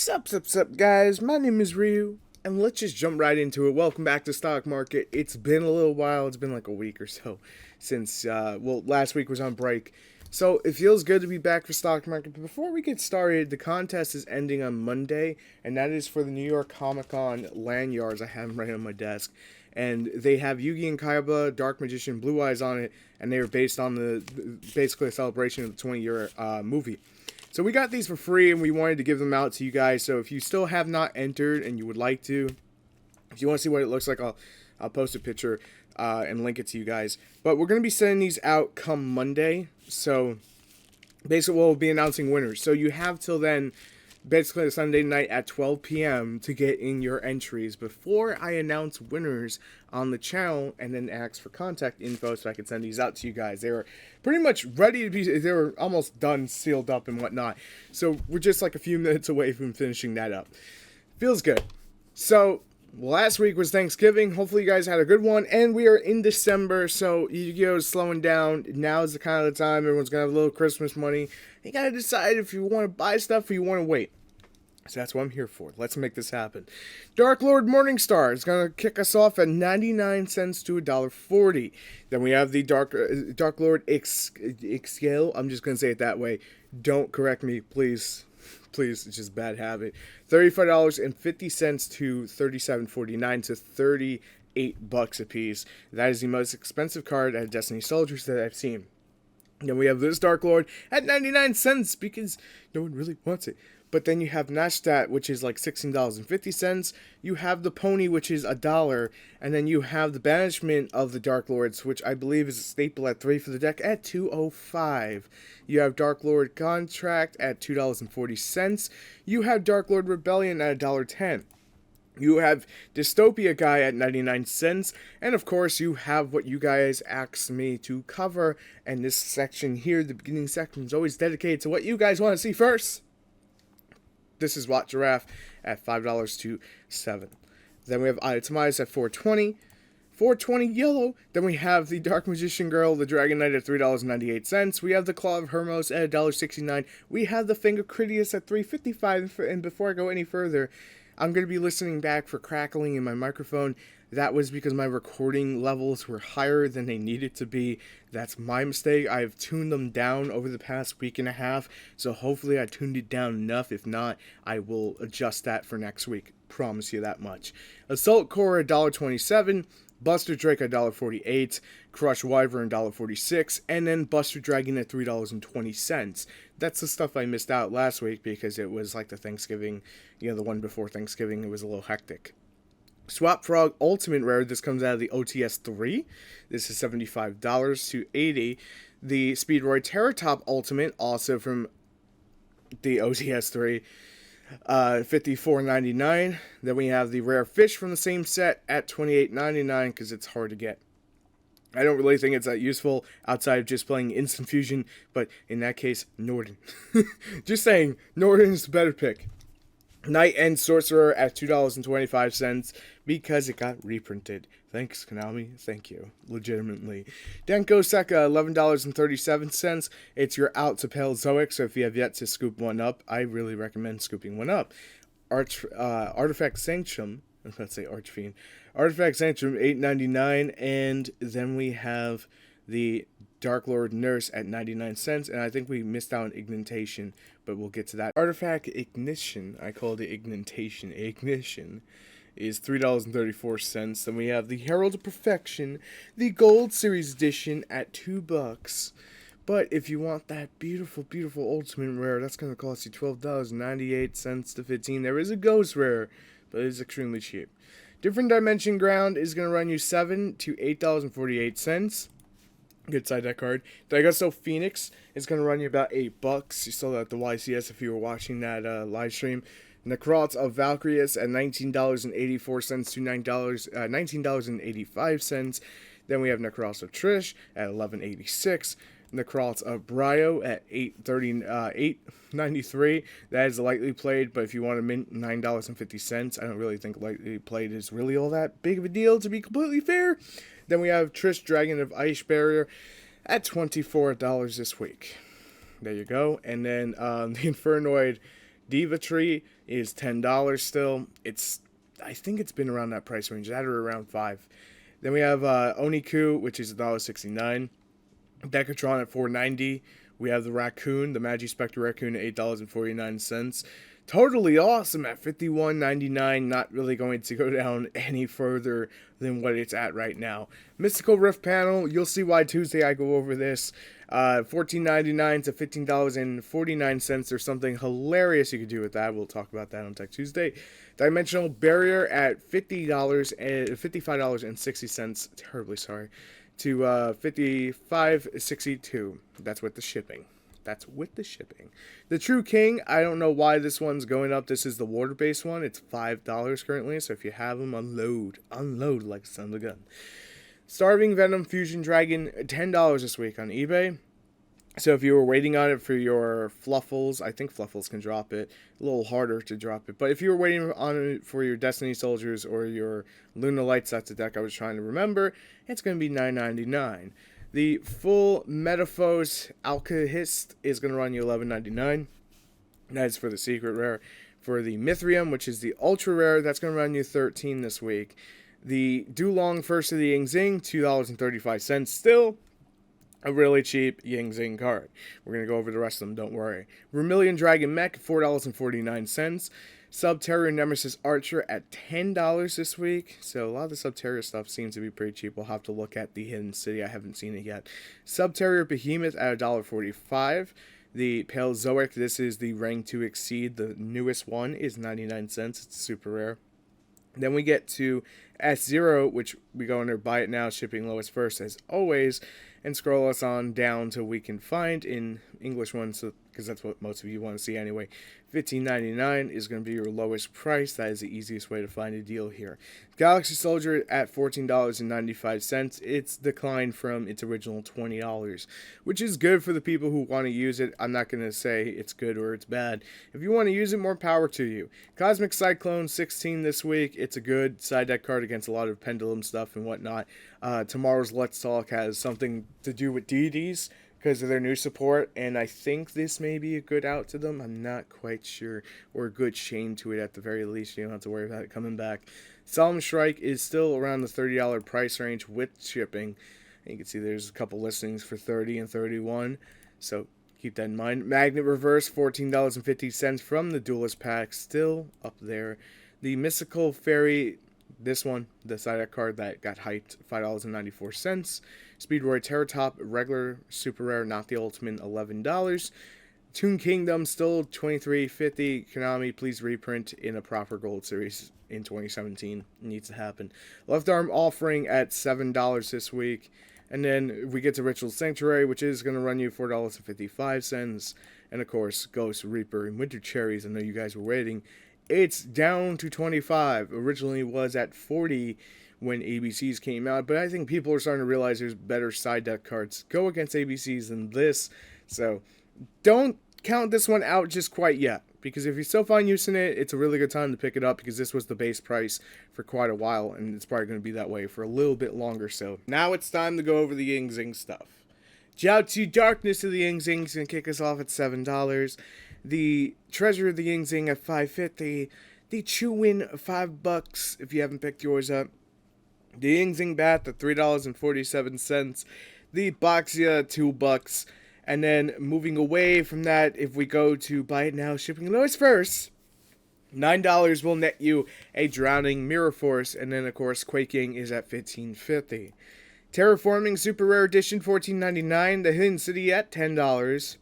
Sup, guys? My name is Ryu, and let's just jump right into it. Welcome back to Stock Market. It's been a little while. It's been like a week or so since, last week was on break. So it feels good to be back for Stock Market. But before we get started, the contest is ending on Monday, and that is for the New York Comic Con lanyards. I have them right on my desk. And they have Yugi and Kaiba, Dark Magician, Blue Eyes on it, and they are based on basically a celebration of the 20-year movie. So we got these for free, and we wanted to give them out to you guys. So if you still have not entered and you would like to, if you want to see what it looks like, I'll post a picture and link it to you guys. But we're going to be sending these out come Monday. So basically we'll be announcing winners. So you have till then, basically Sunday night at 12 p.m. to get in your entries before I announce winners on the channel and then ask for contact info so I can send these out to you guys. They were pretty much ready to be, they were almost done, sealed up and whatnot. So we're just like a few minutes away from finishing that up. Feels good. So last week was Thanksgiving. Hopefully you guys had a good one, and we are in December, so Yu-Gi-Oh is slowing down. Now is the kind of the time everyone's gonna have a little Christmas money. You gotta decide if you want to buy stuff or you want to wait. So that's what I'm here for. Let's make this happen. Dark Lord Morningstar is going to kick us off at 99 cents to $1.40. Then we have the Dark Lord Yugioh. I'm just going to say it that way. Don't correct me, please. Please, it's just a bad habit. $35.50 to $37.49 to $38 a piece. That is the most expensive card at Destiny Soldiers that I've seen. Then we have this Dark Lord at 99 cents because no one really wants it. But then you have Nashtat, which is like $16.50. You have the Pony, which is $1. And then you have the Banishment of the Dark Lords, which I believe is a staple at 3 for the deck, at $2.05. You have Dark Lord Contract at $2.40. You have Dark Lord Rebellion at $1.10. You have Dystopia Guy at 99 cents. And of course, you have what you guys asked me to cover. And this section here, the beginning section, is always dedicated to what you guys want to see first. This is Watt Giraffe at $5 to $7. Then we have Itemize at $4.20. $4.20 yellow. Then we have the Dark Magician Girl, the Dragon Knight at $3.98. We have the Claw of Hermos at $1.69. We have the Finger Critias at $3.55. And before I go any further, I'm going to be listening back for crackling in my microphone. That was because my recording levels were higher than they needed to be. That's my mistake. I've tuned them down over the past week and a half, so hopefully I tuned it down enough. If not, I will adjust that for next week. Promise you that much. Assault Core $1.27, Buster Drake $1.48, Crush Wyvern $1.46, and then Buster Dragon at $3.20. That's the stuff I missed out last week because it was like the Thanksgiving, the one before Thanksgiving, it was a little hectic. Swap Frog Ultimate Rare, this comes out of the OTS 3. This is $75 to $80. The Speedroid Terratop Ultimate, also from the OTS 3, $54.99. Then we have the Rare Fish from the same set at $28.99 because it's hard to get. I don't really think it's that useful outside of just playing Instant Fusion, but in that case, Norden. Just saying, Norden's the better pick. Knight End Sorcerer at $2.25 because it got reprinted. Thanks, Konami. Thank you. Legitimately. Denko Sekka, $11.37. It's your out to Paleozoic, so if you have yet to scoop one up, I really recommend scooping one up. Artifact Sanctum, I was about to say Archfiend. Artifact Sanctum, $8.99, and then we have the Dark Lord Nurse at 99 cents, and I think we missed out on Ignitation, but we'll get to that. Artifact Ignition, I call it Ignitation. Ignition is $3.34. Then we have the Herald of Perfection, the Gold Series Edition at $2. But if you want that beautiful, beautiful Ultimate Rare, that's going to cost you $12.98 to $15. There is a Ghost Rare, but it is extremely cheap. Different Dimension Ground is going to run you $7 to $8.48. Good side deck card. Daigoso Phoenix is going to run you about $8. You saw that at the YCS if you were watching that live stream. Necrots of Valkyrius at $19.84 to $19.85. Then we have Necrots of Trish at $11.86. Necrots of Brio at $8.93. That is lightly played, but if you want to mint $9.50, I don't really think lightly played is really all that big of a deal, to be completely fair. Then we have Trish Dragon of Ice Barrier at $24 this week. There you go. And then the Infernoid Diva Tree is $10 still. I think it's been around that price range, that or around 5. Then we have Oniku, which is $1.69. Decatron at $4.90. We have the Raccoon, the Magispectre Raccoon at $8.49. Totally awesome at $51.99. Not really going to go down any further than what it's at right now. Mystical Rift Panel, you'll see why Tuesday I go over this. $14.99 to $15.49. There's something hilarious you could do with that. We'll talk about that on Tech Tuesday. Dimensional Barrier at $55.60. Terribly sorry. To $55.62. That's with the shipping. The True King, I don't know why this one's going up. This is the water-based one. It's $5 currently, so if you have them, unload like a son of a gun. Starving Venom Fusion Dragon, $10 this week on eBay. So if you were waiting on it for your Fluffles, I think Fluffles can drop it. A little harder to drop it. But if you were waiting on it for your Destiny Soldiers or your Luna Lights, that's the deck I was trying to remember, it's going to be $9.99. The full Metaphos Alkahest is going to run you $11.99. That is for the secret rare. For the Mithrium, which is the ultra rare, that's going to run you $13 this week. The Dulong First of the Ying Zing, $2.35. Still a really cheap Ying Zing card. We're going to go over the rest of them, don't worry. Vermilion Dragon Mech, $4.49. Subterror Nemesis Archer at $10 this week. So a lot of the Subterror stuff seems to be pretty cheap. We'll have to look at the Hidden City. I haven't seen it yet. Subterror Behemoth at $1.45. The Pale Zoic, this is the Rank 2 Exceed. The newest one is 99 cents. It's super rare. Then we get to S0, which we go under Buy It Now, shipping lowest first as always, and scroll us on down till we can find in English ones, because that's what most of you want to see anyway. $15.99 is going to be your lowest price. That is the easiest way to find a deal here. Galaxy Soldier at $14.95. It's declined from its original $20, which is good for the people who want to use it. I'm not going to say it's good or it's bad. If you want to use it, more power to you. Cosmic Cyclone, $16 this week. It's a good side deck card against a lot of pendulum stuff and whatnot. Tomorrow's Let's Talk has something to do with deities because of their new support, and I think this may be a good out to them. I'm not quite sure, or a good chain to it at the very least. You don't have to worry about it coming back. Solemn Strike is still around the $30 price range with shipping. And you can see there's a couple listings for $30 and $31, so keep that in mind. Magnet Reverse, $14.50 from the Duelist Pack, still up there. The Mystical Fairy, this one, the side deck card that got hyped, $5.94. Speedroid Terratop, regular, super rare, not the ultimate, $11. Toon Kingdom, still $23.50. Konami, please reprint in a proper gold series in 2017. It needs to happen. Left Arm Offering at $7 this week. And then we get to Ritual Sanctuary, which is going to run you $4.55. And of course, Ghost Reaper and Winter Cherries. I know you guys were waiting. It's down to 25. Originally was at 40 when ABCs came out, but I think people are starting to realize there's better side deck cards go against ABCs than this. So don't count this one out just quite yet, because if you still find use in it, it's a really good time to pick it up, because this was the base price for quite a while, and it's probably going to be that way for a little bit longer. So now it's time to go over the Ying Zing stuff. Jiaozi Darkness of the Ying Zing is going to kick us off at $7. The Treasure of the Ying Zing at $5.50. The Chewin $5 if you haven't picked yours up. The Ying Zing Bat at $3.47. The Boxia $2. And then moving away from that, if we go to Buy It Now, shipping lowest first, $9 will net you a Drowning Mirror Force. And then of course Quaking is at $15.50. Terraforming Super Rare Edition $14.99. The Hidden City at $10.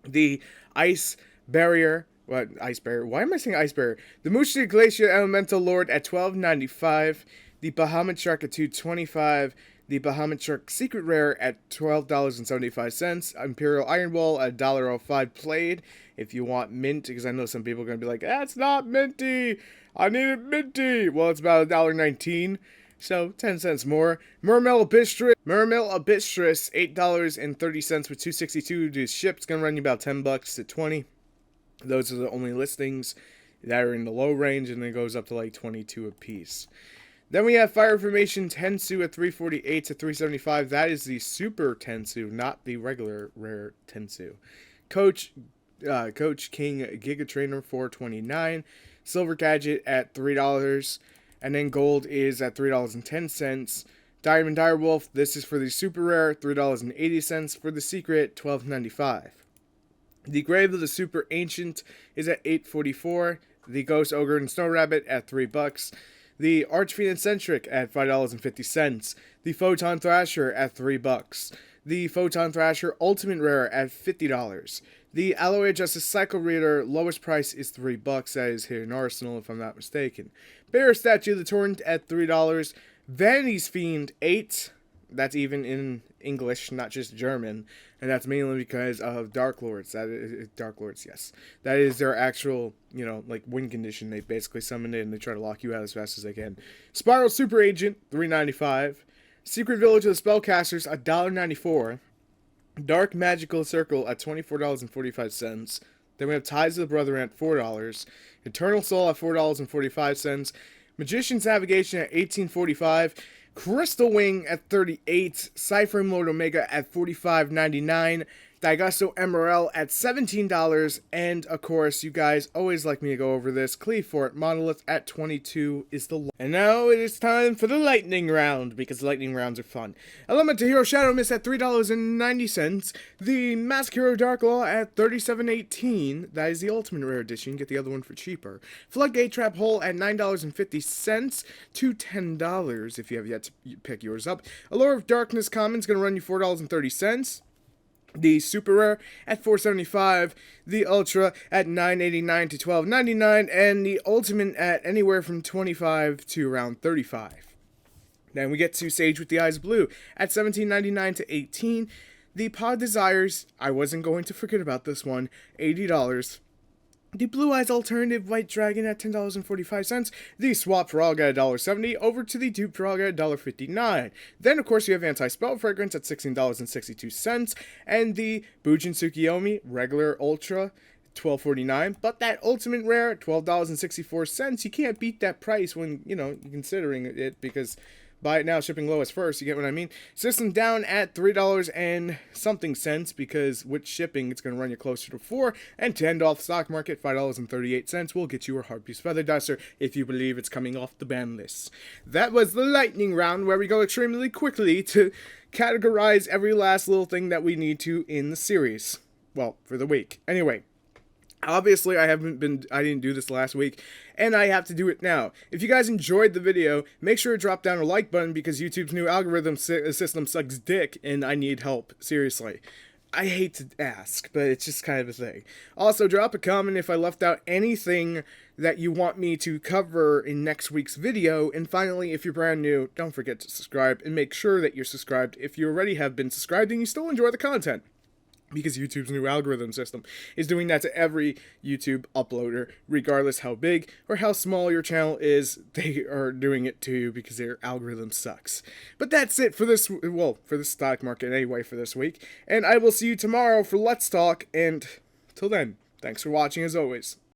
The Ice Barrier. What? Ice Barrier? Why am I saying Ice Barrier? The Mushi Glacier Elemental Lord at $12.95. The Bahamut Shark at $2.25. The Bahamut Shark Secret Rare at $12.75. Imperial Iron Wall at $1.05 played. If you want mint, because I know some people are going to be like, that's not minty. I need it minty. Well, it's about $1.19. So 10 cents more. Mermail Abystress, $8.30 with $2.62 to ship. It's going to run you about $10 to 20. Those are the only listings that are in the low range, and it goes up to like 22 a piece. Then we have Fire Formation Tensu at $3.48 to $3.75. That is the Super Tensu, not the regular rare Tensu. Coach Coach King Giga Trainer $4.29, Silver Gadget at $3, and then Gold is at $3.10. Diamond Direwolf, this is for the super rare, $3.80. For the secret, $12.95. The Grave of the Super Ancient is at $8.44. The Ghost Ogre and Snow Rabbit at $3. The Archfiend Centric at $5.50. The Photon Thrasher at $3. The Photon Thrasher Ultimate Rare at $50. The Alloy Justice Cycle Reader, lowest price is $3. That is here in Arsenal, if I'm not mistaken. Bear Statue of the Torrent at $3. Vanity's Fiend, $8. That's even in English, not just German. And that's mainly because of Dark Lords. Dark Lords, yes. That is their actual, like win condition. They basically summon it and they try to lock you out as fast as they can. Spiral Super Agent, $3.95. Secret Village of the Spellcasters, $1.94. Dark Magical Circle at $24.45. Then we have Ties of the Brethren at $4. Eternal Soul at $4.45. Magician's Navigation at $18.45. Crystal Wing at $38, Cypher Lord Omega at $45.99, Daigasto MRL at $17, and of course, you guys always like me to go over this, Cleavefort Monolith at $22 is the And now it is time for the lightning round, because lightning rounds are fun. Elemental Hero Shadow Mist at $3.90, the Mask Hero Dark Law at $37.18, that is the Ultimate Rare Edition, get the other one for cheaper. Floodgate Trap Hole at $9.50 to $10 if you have yet to pick yours up. Allure of Darkness Common's going to run you $4.30. The Super Rare at $4.75, the Ultra at $9.89 to $12.99, and the Ultimate at anywhere from $25 to around $35. Then we get to Sage with the Eyes Blue at $17.99 to $18. The Pod Desires, I wasn't going to forget about this one, $80. The Blue Eyes Alternative White Dragon at $10.45. The Swap Frog at $1.70. Over to the Dupe Frog at $1.59. Then, of course, you have Anti-Spell Fragrance at $16.62. And the Bujin Tsukiyomi Regular Ultra, $12.49. But that Ultimate Rare at $12.64. You can't beat that price when, you're considering it, because buy it now, shipping lowest first, you get what I mean? System down at $3 and something cents, because with shipping, it's going to run you closer to $4, and $10 off stock market, $5.38 will get you a Hard Piece Feather Duster if you believe it's coming off the ban list. That was the lightning round, where we go extremely quickly to categorize every last little thing that we need to in the series. Well, for the week. Anyway. Obviously, I didn't do this last week, and I have to do it now. If you guys enjoyed the video, make sure to drop down a like button, because YouTube's new algorithm system sucks dick, and I need help. Seriously. I hate to ask, but it's just kind of a thing. Also, drop a comment if I left out anything that you want me to cover in next week's video. And finally, if you're brand new, don't forget to subscribe, and make sure that you're subscribed if you already have been subscribed and you still enjoy the content. Because YouTube's new algorithm system is doing that to every YouTube uploader, regardless how big or how small your channel is. They are doing it to you because their algorithm sucks. But that's it for this, for the stock market anyway for this week. And I will see you tomorrow for Let's Talk, and till then, thanks for watching as always.